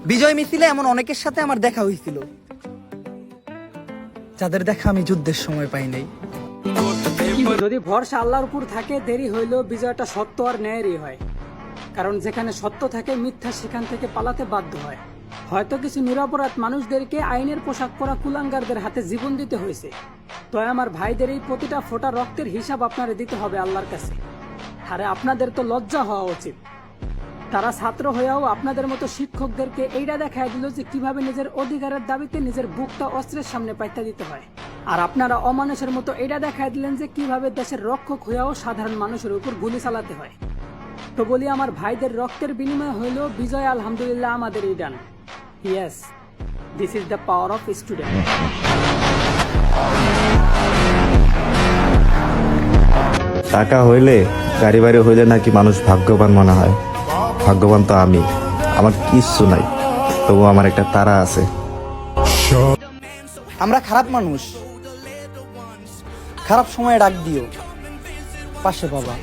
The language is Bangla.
বিজয় মিছিলে এমন অনেকের সাথে আমার দেখা হয়েছিল, যাদের দেখা আমি যুদ্ধের সময় পাই নাই। যদি ভরসা আল্লাহর উপর থাকে, দেরি হইলেও বিজয়টা সত্য আর ন্যায়েরই হয়। কারণ যেখানে সত্য থাকে, মিথ্যা সেখান থেকে পালাতে বাধ্য হয়। হয়তো কিছু নিরপরাধ মানুষদেরকে আইনের পোশাক পরা কুলাঙ্গারদের হাতে জীবন দিতে হয়েছে, তো আমার ভাইদের এই প্রতিটা ফোঁটা রক্তের হিসাব আপনারা দিতে হবে আল্লাহর কাছে। আরে আপনাদের তো লজ্জা হওয়া উচিত। তারা ছাত্র হয়েও আপনাদের মতো শিক্ষকদেরকে এইটা দেখায় দিল যে কিভাবে নিজের অধিকারের দাবিতে নিজের বুকটা অস্ত্রের সামনে পাইতে দিতে হয়। আর আপনারা অমানুষের মতো এটা দেখায় দিলেন যে কিভাবে দেশের রক্ষক হয়েও সাধারণ মানুষের উপর গুলি চালাতে হয়। তো বলি, আমার ভাইদের রক্তের বিনিময় হইল বিজয় আলহামদুলিল্লাহ আমাদের ইডান। Yes, this is the power of student. টাকা হইলে, গাড়ি বাড়ি হইলে নাকি মানুষ ভাগ্যবান মনে হয়। ভাগ্যবান তো আমি, আমার কিচ্ছু নাই, তবু আমার একটা তারা আছে। আমরা খারাপ মানুষ, খারাপ সময়ে ডাক দিও, পাশে বাবা।